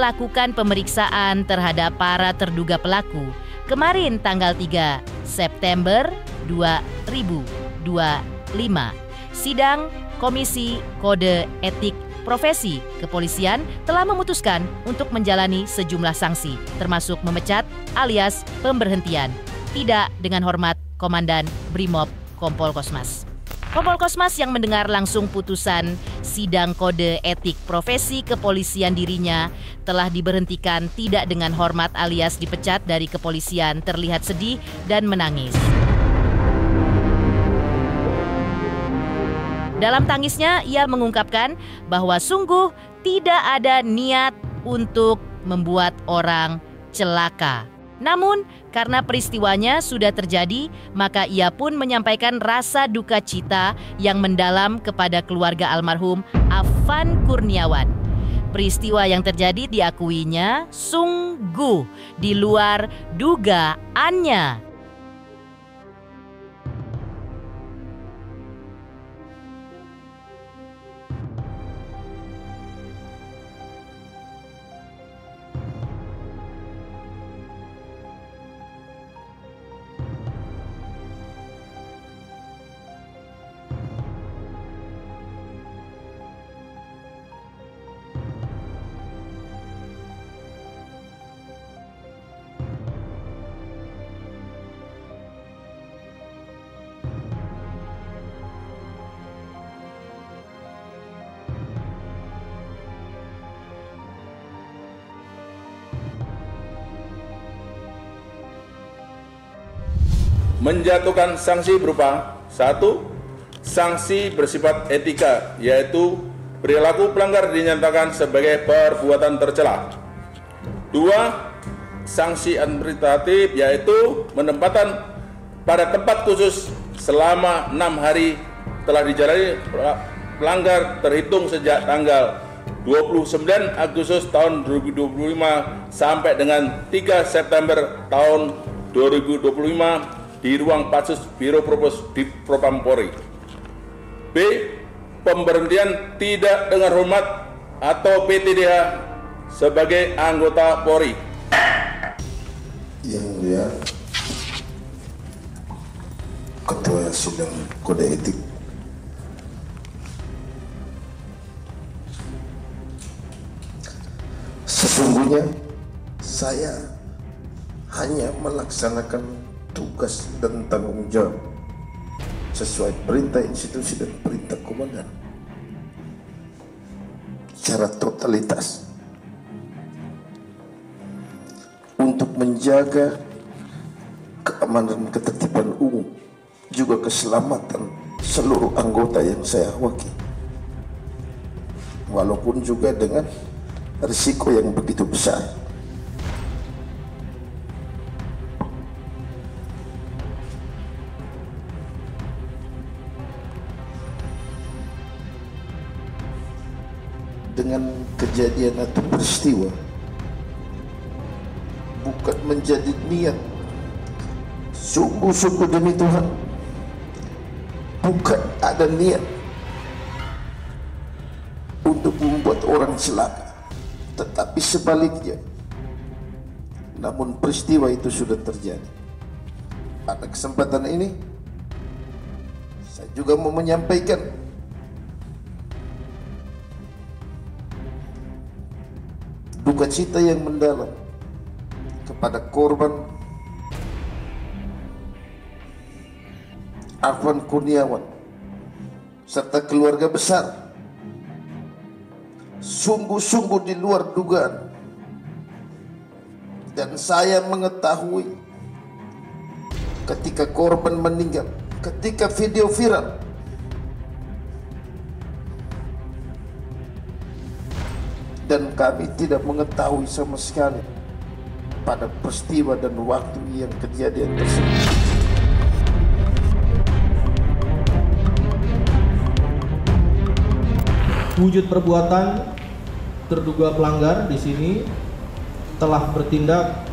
melakukan pemeriksaan terhadap para terduga pelaku kemarin tanggal 3 September 2025. Sidang Komisi Kode Etik Profesi Kepolisian telah memutuskan untuk menjalani sejumlah sanksi, termasuk memecat alias pemberhentian tidak dengan hormat Komandan Brimob Kompol Kosmas. Kompol Kosmas yang mendengar langsung putusan sidang kode etik profesi kepolisian dirinya telah diberhentikan tidak dengan hormat alias dipecat dari kepolisian terlihat sedih dan menangis. Dalam tangisnya, ia mengungkapkan bahwa sungguh tidak ada niat untuk membuat orang celaka. Namun, karena peristiwanya sudah terjadi, maka ia pun menyampaikan rasa duka cita yang mendalam kepada keluarga almarhum Afan Kurniawan. Peristiwa yang terjadi diakuinya sungguh di luar dugaannya. Menjatuhkan sanksi berupa 1. Sanksi bersifat etika, yaitu perilaku pelanggar dinyatakan sebagai perbuatan tercela. 2. Sanksi administratif, yaitu penempatan pada tempat khusus selama 6 hari telah dijalani pelanggar terhitung sejak tanggal 29 Agustus tahun 2025 sampai dengan 3 September tahun 2025 di ruang Patsus Biro Propos di Propam Polri. B. Pemberhentian tidak dengan hormat atau PTDH sebagai anggota Polri. Yang mulia Ketua Sidang Kode Etik, sesungguhnya saya hanya melaksanakan tugas dan tanggung jawab sesuai perintah institusi dan perintah komandan secara totalitas untuk menjaga keamanan ketertiban umum juga keselamatan seluruh anggota yang saya wakili, walaupun juga dengan risiko yang begitu besar. Dengan kejadian atau peristiwa bukan menjadi niat, sungguh-sungguh demi Tuhan bukan ada niat untuk membuat orang celaka, tetapi sebaliknya. Namun peristiwa itu sudah terjadi. Pada kesempatan ini saya juga mau menyampaikan duka cita yang mendalam kepada korban Afan Kurniawan serta keluarga besar. Sungguh-sungguh di luar dugaan, dan saya mengetahui ketika korban meninggal, ketika video viral, dan kami tidak mengetahui sama sekali pada peristiwa dan waktu yang kejadian tersebut. Wujud perbuatan terduga pelanggar di sini telah bertindak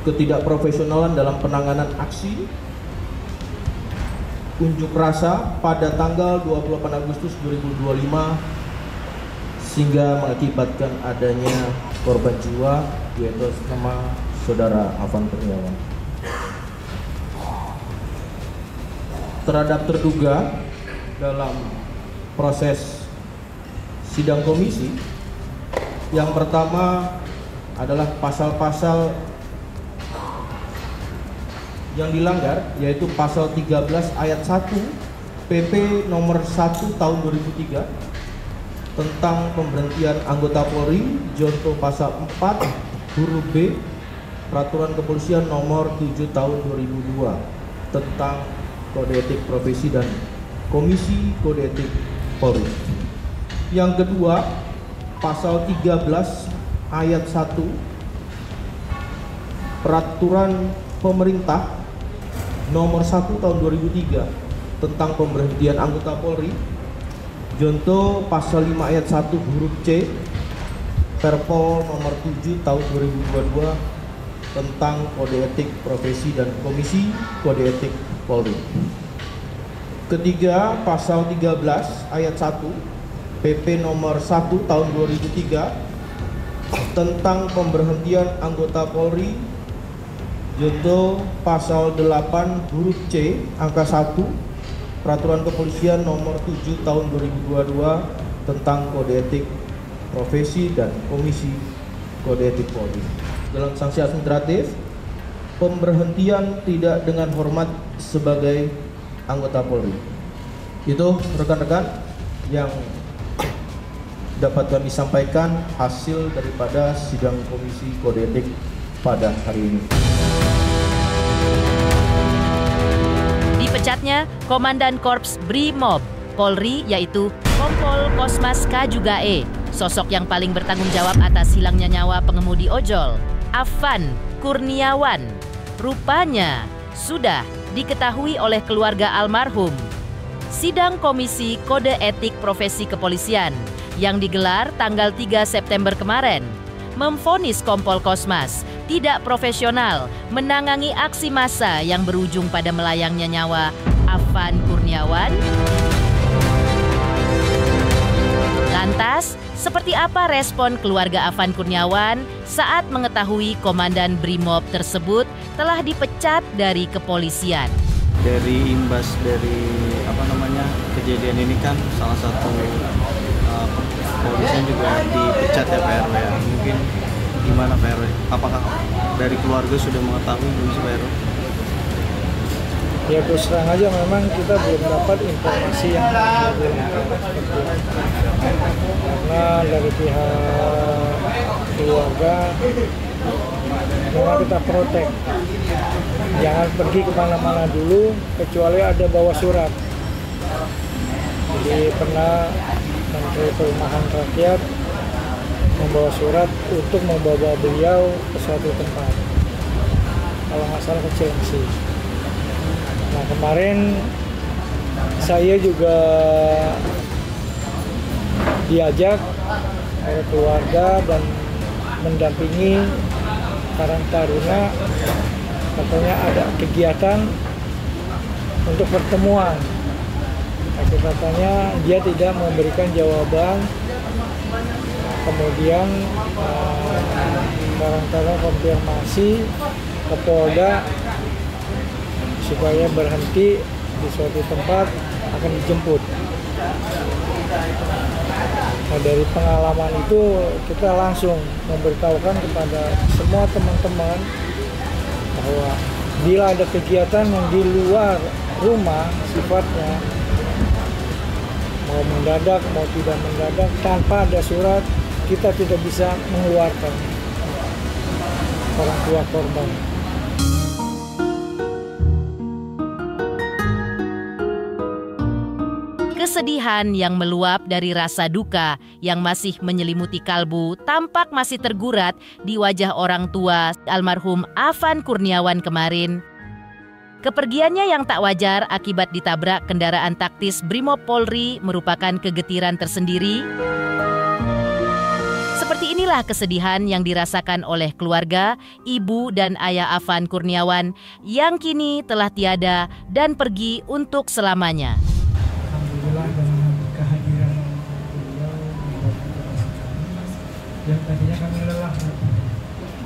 ketidakprofesionalan dalam penanganan aksi unjuk rasa pada tanggal 28 Agustus 2025 sehingga mengakibatkan adanya korban jiwa, yaitu nama Saudara Afan Kurniawan. Terhadap terduga dalam proses sidang komisi, yang pertama adalah pasal-pasal yang dilanggar, yaitu pasal 13 ayat 1 PP nomor 1 tahun 2003 tentang pemberhentian anggota Polri, contoh pasal 4 huruf B Peraturan Kepolisian nomor 7 tahun 2002 tentang Kode Etik Profesi dan Komisi Kode Etik Polri. Yang kedua, pasal 13 ayat 1 Peraturan Pemerintah nomor 1 tahun 2003 tentang pemberhentian anggota Polri, contoh pasal 5 ayat 1 huruf C Perpol nomor 7 tahun 2022 tentang Kode Etik Profesi dan Komisi Kode Etik Polri. Ketiga, pasal 13 ayat 1 PP nomor 1 tahun 2003 tentang pemberhentian anggota Polri, contoh pasal 8 huruf C angka 1 Peraturan Kepolisian nomor 7 tahun 2022 tentang Kode Etik Profesi dan Komisi Kode Etik Polri. Dalam sanksi administratif, pemberhentian tidak dengan hormat sebagai anggota Polri. Itu rekan-rekan yang dapat kami sampaikan hasil daripada sidang Komisi Kode Etik pada hari ini. Dipecatnya Komandan Korps Brimob Polri, yaitu Kompol Kosmas K-E, sosok yang paling bertanggung jawab atas hilangnya nyawa pengemudi ojol, Afan Kurniawan, rupanya sudah diketahui oleh keluarga almarhum. Sidang Komisi Kode Etik Profesi Kepolisian yang digelar tanggal 3 September kemarin memvonis Kompol Kosmas tidak profesional menangani aksi massa yang berujung pada melayangnya nyawa Afan Kurniawan. Lantas, seperti apa respon keluarga Afan Kurniawan saat mengetahui Komandan Brimob tersebut telah dipecat dari kepolisian? Dari imbas dari kejadian ini kan salah satu kepolisian juga dipecat ya Pak RW ya. Mungkin gimana Pak RW? Apakah dari keluarga sudah mengetahui belum sih Pak RW? Ya terus terang aja memang kita belum dapat informasi yang karena dari pihak keluarga memang kita protek, jangan pergi kemana-mana dulu kecuali ada bawa surat. Jadi pernah Menteri Perumahan Rakyat membawa surat untuk membawa beliau ke suatu tempat, kalau nggak salah ke Cilengsi. Nah kemarin saya juga diajak oleh keluarga dan mendampingi Karang Taruna, katanya ada kegiatan untuk pertemuan. Tapi katanya dia tidak memberikan jawaban. Kemudian Karang Taruna konfirmasi ke Polda supaya berhenti di suatu tempat, akan dijemput. Nah, dari pengalaman itu kita langsung memberitahukan kepada semua teman-teman bahwa bila ada kegiatan yang di luar rumah sifatnya, mau mendadak mau tidak mendadak, tanpa ada surat, kita tidak bisa mengeluarkan orang tua korban. Kesedihan yang meluap dari rasa duka yang masih menyelimuti kalbu tampak masih tergurat di wajah orang tua almarhum Afan Kurniawan kemarin. Kepergiannya yang tak wajar akibat ditabrak kendaraan taktis Brimob Polri merupakan kegetiran tersendiri. Seperti inilah kesedihan yang dirasakan oleh keluarga, ibu dan ayah Afan Kurniawan yang kini telah tiada dan pergi untuk selamanya. Alhamdulillah dengan kehadiran beliau membuat kita yang tadinya kami lelah.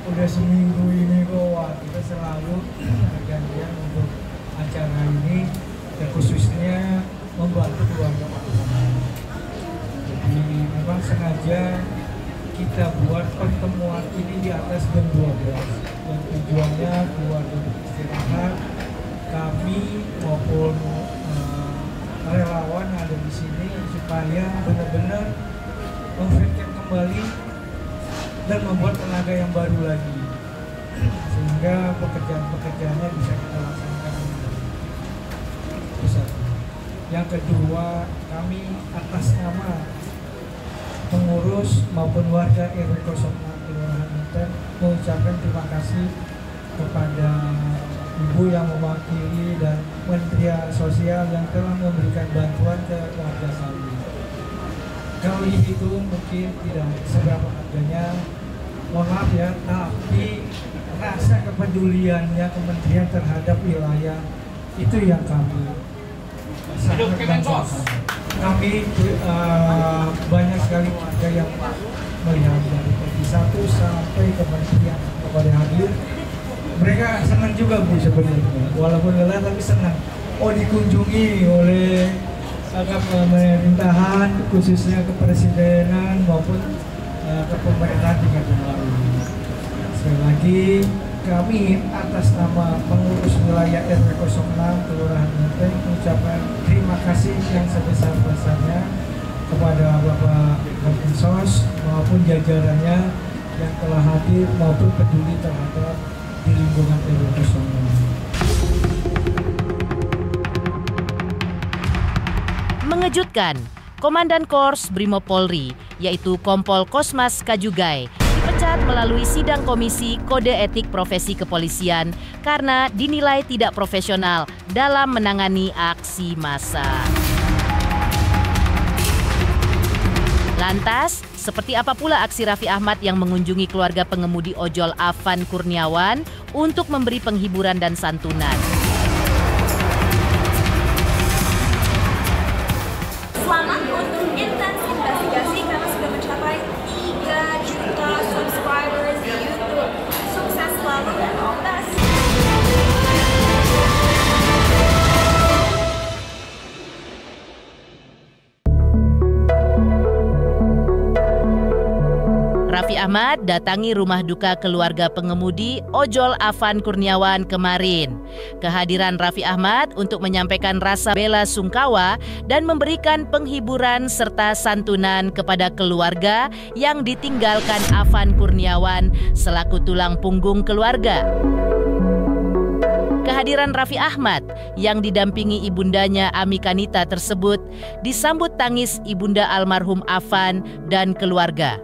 Udah seminggu ini kok kita selalu bergantian untuk acara ini, dan khususnya membantu keluarga Pak. Jadi memang sengaja kita buat pertemuan ini di atas jam 12, dan tujuannya keluarga beristirahat, kami maupun relawan ada di sini supaya benar-benar memfitkan kembali dan membuat tenaga yang baru lagi, sehingga pekerjaan-pekerjaannya bisa kita laksanakan. Yang kedua, kami atas nama pengurus maupun warga RW 06 Kelurahan Menten mengucapkan terima kasih kepada Ibu yang mewakili dan Kementerian Sosial yang telah memberikan bantuan ke warga kami. Kalau itu mungkin tidak seberapa harganya, mohon maaf ya, tapi rasa kepeduliannya kementerian terhadap wilayah itu yang kami sangat banggakan. Kami banyak sekali warga yang melihat dari Komisi 1 sampai kementerian kepada hadir. Mereka senang juga Bu sebenarnya, walaupun lelah tapi senang. Oh, dikunjungi oleh pemerintahan, khususnya kepresidenan maupun ke pemerintahan tingkat baru. Sekali lagi, kami atas nama pengurus wilayah RW 06 Kelurahan Menten mengucapkan terima kasih yang sebesar-besarnya kepada Bapak Kapolres maupun jajarannya yang telah hadir maupun peduli terhadap di lingkungan RW 06. Mengejutkan, Komandan Korps Brimob Polri, yaitu Kompol Kosmas Kajugai, dipecat melalui sidang Komisi Kode Etik Profesi Kepolisian karena dinilai tidak profesional dalam menangani aksi massa. Lantas, seperti apa pula aksi Raffi Ahmad yang mengunjungi keluarga pengemudi ojol Afan Kurniawan untuk memberi penghiburan dan santunan? Selamat untuk intens investigasi karena sudah mencapai 3 juta subscribers di YouTube. Sukses selalu dan all the best. Raffi Ahmad datangi rumah duka keluarga pengemudi ojol Afan Kurniawan kemarin. Kehadiran Raffi Ahmad untuk menyampaikan rasa bela sungkawa dan memberikan penghiburan serta santunan kepada keluarga yang ditinggalkan Afan Kurniawan selaku tulang punggung keluarga. Kehadiran Raffi Ahmad yang didampingi ibundanya Ami Kanita tersebut disambut tangis ibunda almarhum Afan dan keluarga.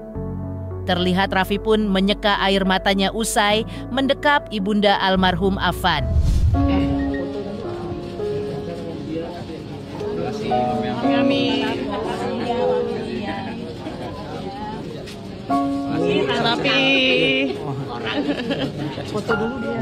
Terlihat Raffi pun menyeka air matanya usai mendekap ibunda almarhum Afan. Raffi. Foto dulu dia.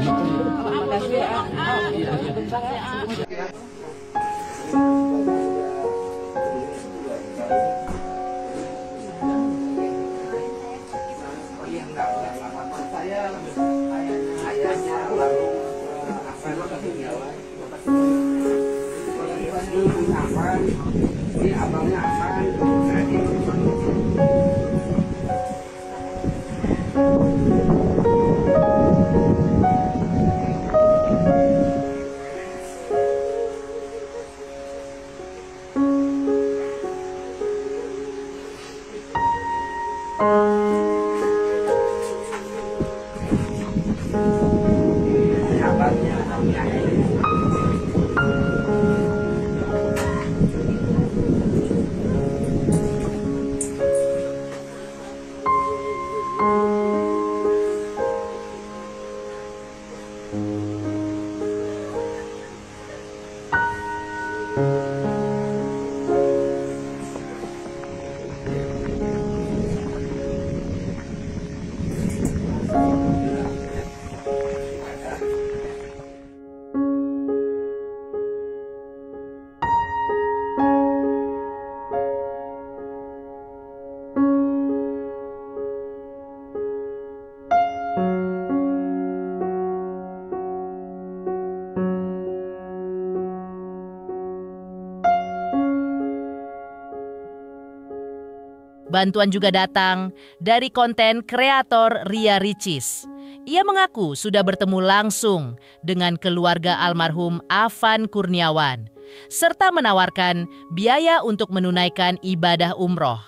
Bantuan juga datang dari konten kreator Ria Ricis. Ia mengaku sudah bertemu langsung dengan keluarga almarhum Afan Kurniawan, serta menawarkan biaya untuk menunaikan ibadah umroh.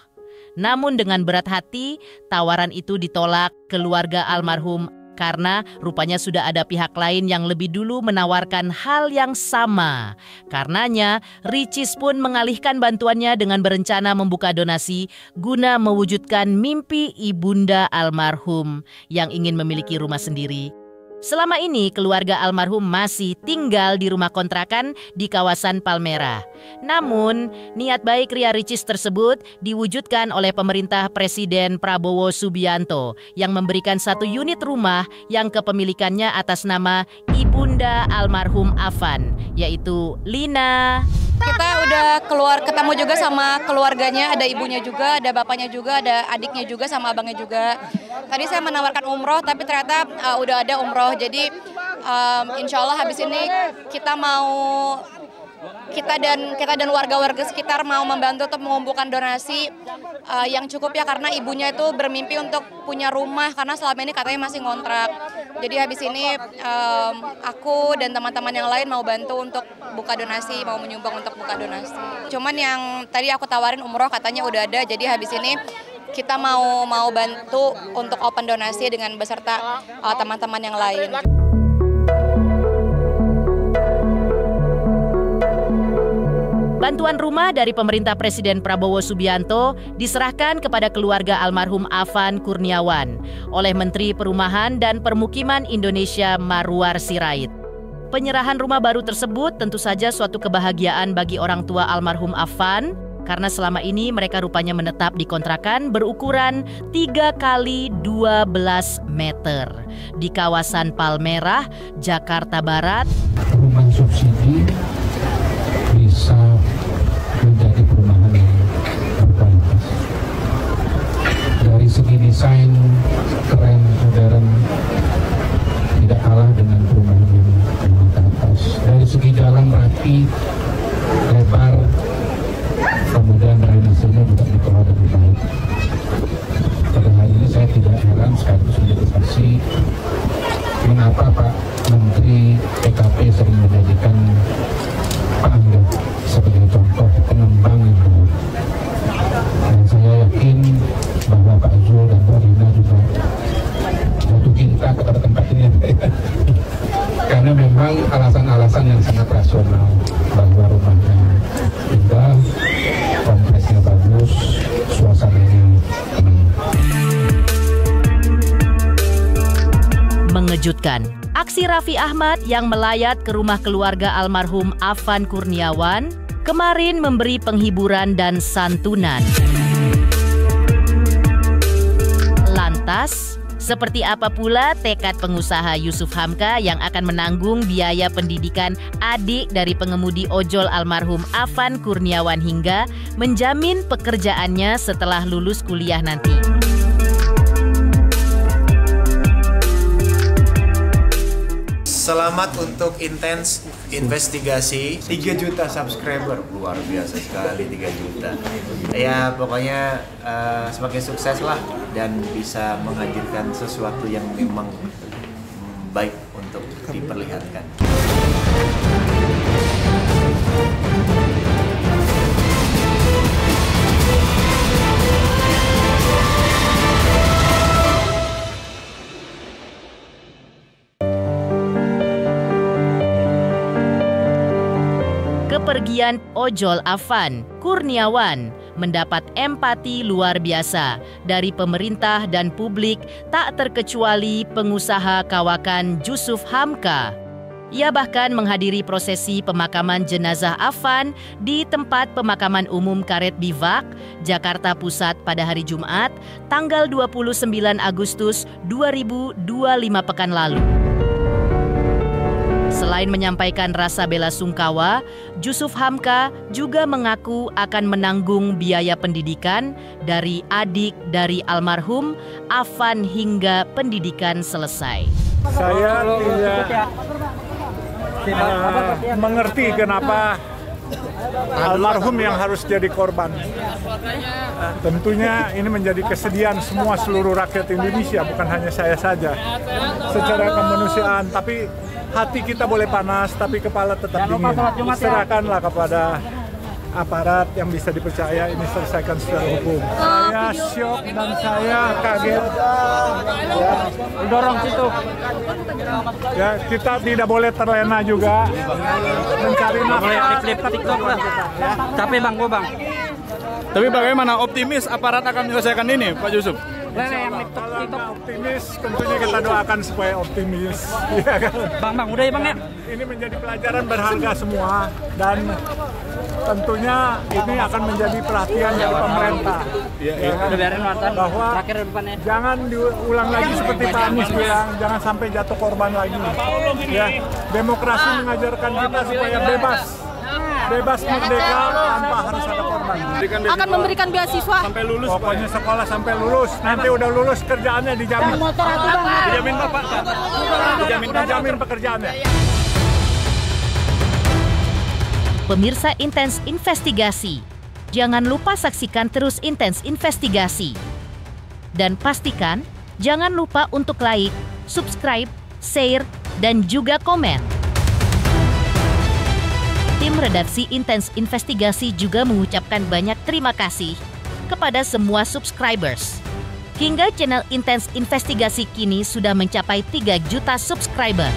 Namun dengan berat hati, tawaran itu ditolak keluarga almarhum karena rupanya sudah ada pihak lain yang lebih dulu menawarkan hal yang sama. Karenanya, Ricis pun mengalihkan bantuannya dengan berencana membuka donasi guna mewujudkan mimpi ibunda almarhum yang ingin memiliki rumah sendiri. Selama ini keluarga almarhum masih tinggal di rumah kontrakan di kawasan Palmerah. Namun, niat baik Ria Ricis tersebut diwujudkan oleh pemerintah Presiden Prabowo Subianto yang memberikan 1 unit rumah yang kepemilikannya atas nama ibunda almarhum Afan, yaitu Lina. Kita udah ketemu juga sama keluarganya, ada ibunya juga, ada bapaknya juga, ada adiknya juga, sama abangnya juga. Tadi saya menawarkan umroh, tapi ternyata udah ada umroh. Jadi insya Allah habis ini kita dan warga-warga sekitar mau membantu untuk mengumpulkan donasi yang cukup ya, karena ibunya itu bermimpi untuk punya rumah karena selama ini katanya masih ngontrak. Jadi habis ini aku dan teman-teman yang lain mau bantu untuk buka donasi, mau menyumbang untuk buka donasi. Cuman yang tadi aku tawarin umroh katanya udah ada, jadi habis ini kita mau bantu untuk open donasi dengan beserta teman-teman yang lain. Bantuan rumah dari pemerintah Presiden Prabowo Subianto diserahkan kepada keluarga almarhum Afan Kurniawan oleh Menteri Perumahan dan Permukiman Indonesia Marwar Sirait. Penyerahan rumah baru tersebut tentu saja suatu kebahagiaan bagi orang tua almarhum Afan, karena selama ini mereka rupanya menetap di kontrakan berukuran 3 x 12 meter di kawasan Palmerah, Jakarta Barat. Rumah subsidi bisa menjadi perumahan yang berkualitas. Dari segi desain keren, modern, tidak kalah dengan perumahan yang ke atas. Dari segi jalan rapi, lebar, kemudian drainasenya juga dikelola dengan baik. Pada hari ini saya tidak heran sekaligus menjadi saksi mengapa Pak Menteri PKP sering menjadikan Pak Angga sebagai contoh pengembang yang baik. Dan saya yakin bahwa Pak Zul dan Mbak Rina juga jatuh cinta kepada tempat ini. Karena memang alasan-alasan yang sangat rasional, bahwa rumahnya indah, kompleksnya bagus, suasananya tenang. Mengejutkan, aksi Raffi Ahmad yang melayat ke rumah keluarga almarhum Afan Kurniawan kemarin memberi penghiburan dan santunan. Lantas, seperti apa pula tekad pengusaha Yusuf Hamka yang akan menanggung biaya pendidikan adik dari pengemudi ojol almarhum Afan Kurniawan hingga menjamin pekerjaannya setelah lulus kuliah nanti? Selamat untuk intens investigasi. 3 juta subscriber, luar biasa sekali 3 juta. Ya pokoknya semakin sukses lah dan bisa menghadirkan sesuatu yang memang baik untuk diperlihatkan. Kepergian ojol Afan Kurniawan mendapat empati luar biasa dari pemerintah dan publik, tak terkecuali pengusaha kawakan Yusuf Hamka. Ia bahkan menghadiri prosesi pemakaman jenazah Afan di tempat pemakaman umum Karet Bivak, Jakarta Pusat pada hari Jumat, tanggal 29 Agustus 2025 pekan lalu. Selain menyampaikan rasa bela sungkawa, Yusuf Hamka juga mengaku akan menanggung biaya pendidikan dari adik dari almarhum Afan hingga pendidikan selesai. Saya tidak mengerti kenapa almarhum yang harus jadi korban. Tentunya ini menjadi kesedihan semua seluruh rakyat Indonesia, bukan hanya saya saja. Secara kemanusiaan, tapi hati kita boleh panas, tapi kepala tetap dingin. Serahkanlah kepada aparat yang bisa dipercaya ini selesaikan secara hukum. Saya syok dan saya kaget. Ya, dorong situ. Ya, kita tidak boleh terlena juga mencari TikTok lah. Capek bang, gua bang. Tapi bagaimana optimis aparat akan menyelesaikan ini, Pak Yusuf? Kalau optimis, tentunya kita doakan supaya optimis. Ya kan? Bang, udah ya bang ya. Ini menjadi pelajaran berharga semua dan tentunya ini akan menjadi perhatian dari pemerintah. Bahwa jangan diulang lagi seperti Pak Anies bilang, jangan sampai jatuh korban lagi. Ya, demokrasi mengajarkan kita supaya bebas merdeka tanpa harus ada korban. Akan memberikan beasiswa sampai lulus, pokoknya sekolah sampai lulus. Nanti udah lulus kerjaannya dijamin. Dijamin Bapak. Dijamin pekerjaannya. Pemirsa Intens Investigasi, jangan lupa saksikan terus Intens Investigasi. Dan pastikan jangan lupa untuk like, subscribe, share, dan juga komen. Tim redaksi Intens Investigasi juga mengucapkan banyak terima kasih kepada semua subscribers. Hingga channel Intens Investigasi kini sudah mencapai 3 juta subscriber.